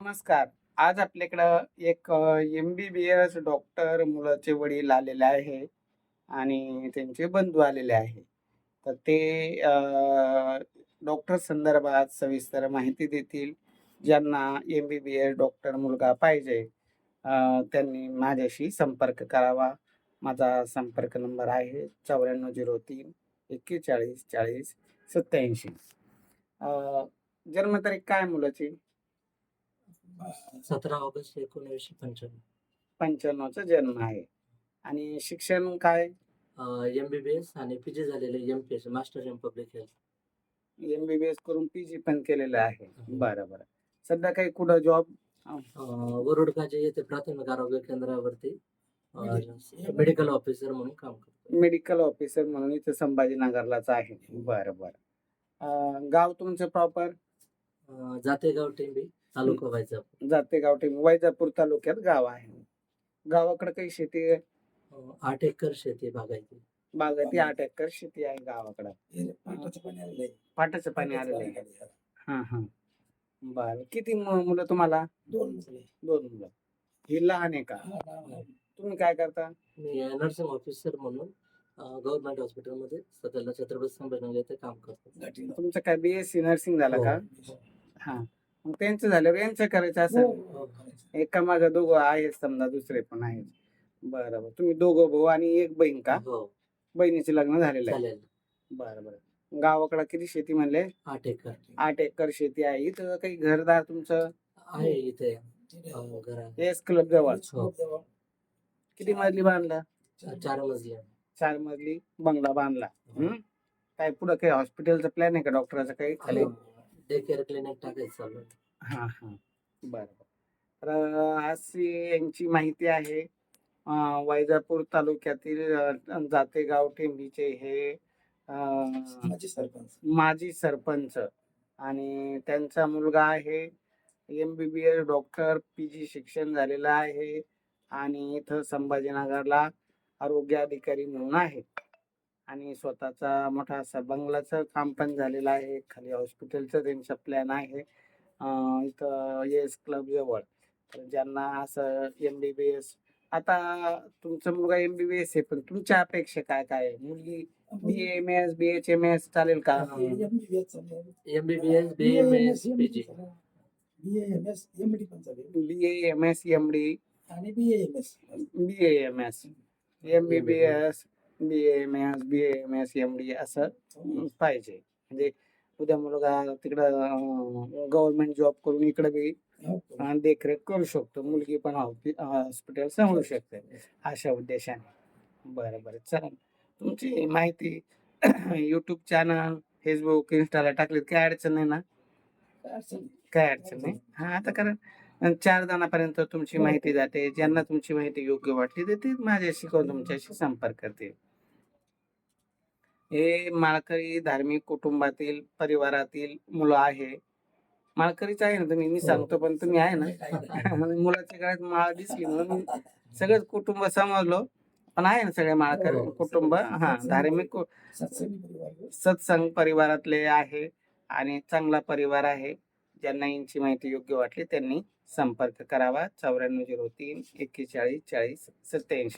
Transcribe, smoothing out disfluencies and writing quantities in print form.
नमस्कार. आज आपल्याकडं एक एम-बी-बी-एस डॉक्टर मुलाचे वडील आलेले आहे आणि त्यांचे बंधू आलेले आहे. तर ते डॉक्टर संदर्भात सविस्तर माहिती देतील. ज्यांना एम-बी-बी-एस डॉक्टर मुलगा पाहिजे त्यांनी माझ्याशी संपर्क करावा. माझा संपर्क नंबर आहे 9403 41 40 87. जन्मतारीख काय मुलाची? 17 ऑगस्ट 1995. 95चा जन्म आहे आणि शिक्षण काय? MBBS आणि PG झालेले MPS master in public health. MBBS करून पी-जी पण केलेलं आहे. बरं, बरं. सध्या काही कुठं जॉब? वरुड काजे येथे प्राथमिक आरोग्य केंद्रावरती मेडिकल ऑफिसर म्हणून काम करतो. मेडिकल ऑफिसर म्हणून इथं संभाजीनगरलाच आहे. बरं, बरं. गाव तुमचं प्रॉपर? जातेगाव टेंबी तालुका वैजापूर. जातेगाव वैजापूर तालुक्यात गाव आहे. गावाकडे काही शेती आहे? 8 एकर शेती बागायती. बागायती 8 एकर शेती आहे गावाकडं. पाटाचं पाणी आलेलं आहे. हां, हां. बरं. किती मुलं तुम्हाला? 2 मुले. 2 मुलं. ही लहान आहे का? तुम्ही काय करता? मी नर्सिंग ऑफिसर म्हणून गव्हर्नमेंट हॉस्पिटलमध्ये सध्याला छत्रपती संभाजीनगर येथे काम करतो. तुमचं काय बी-एस-सी नर्सिंग झालं का? हो. हां. मग त्यांचं झाल्यावर यांचं करायचं असेल? हो. एका मागं दोघं आहेत समजा दुसरे पण आहेत. बरं, बरं. तुम्ही दोघं भाऊ आणि एक बहीण का? हो. बहिणीचं लग्न झालेलं आहे. चालेल. बरं, बरं. गावाकडं किती शेती म्हणले? 8 एकर 8 एकर शेती आहे. इथं काही घरदार तुमचं? आहे इथे घर आहे. एस क्लब जवळ. हो. किती मजली बांधला? 4 मजली आहे. 4 मजली बंगला बांधला. काय पुढं काही हॉस्पिटलचा प्लॅन आहे का डॉक्टराचा काही खाली? डे केअर क्लिनिक टाकायचं चालू आहे. हां, हां. बरं, बरं. तर अशी यांची माहिती आहे. वैजापूर तालुक्यातील जातेगाव टेंबीचे हे माजी सरपंच आणि त्यांचा मुलगा आहे. एम-बी-बी-एस डॉक्टर, पी-जी शिक्षण झालेलं आहे आणि इथं संभाजीनगरला आरोग्य अधिकारी म्हणून आहे आणि स्वतःचा मोठा असा बंगल्याचं काम पण झालेलं आहे. खाली हॉस्पिटलचं त्यांचा प्लॅन आहे. इथं एस क्लब जवळ. तर ज्यांना असं एम-बी-बी-एस आता तुमचा मुलगा एम-बी-बी-एस आहे, पण तुमच्या अपेक्षा काय काय आहे? मुलगी बी-ए-एम-एस, बी-एच-एम-एस चालेल का? MBBS, BMS, PG. BAMS, MD आणि BAMS. BAMS, MBBS, BAMS, BAMS, MD असं पाहिजे. म्हणजे उद्या मुलगा तिकडं गव्हर्नमेंट जॉब करून इकडे बी देखरेख करू शकतो. मुलगी पण हॉस्पिटल सांभाळू शकते अशा उद्देशाने. बरं, बरं. चला तुमची माहिती YouTube चॅनल, Facebook, Instaला टाकलीत काही अडचण नाही ना? काय अडचण नाही. हां, आता कारण 4 जणांपर्यंत तुमची माहिती जाते. ज्यांना तुमची माहिती योग्य वाटली तर ते माझ्याशी किंवा तुमच्याशी संपर्क करतील. हे माळकरी धार्मिक कुटुंबातील परिवारातील मुलं आहे. माळकरीच आहे ना तुम्ही? मी सांगतो पण तुम्ही आहे ना? मुलाच्या गळ्यात माळ दिसली म्हणून मी सगळंच कुटुंब समजलो. पण आहे ना सगळे माळकरी कुटुंब? हां, धार्मिक सत्संग परिवारातले आहे आणि चांगला परिवार आहे. ज्यांना यांची माहिती योग्य वाटली त्यांनी संपर्क करावा. 9403 41 40 87.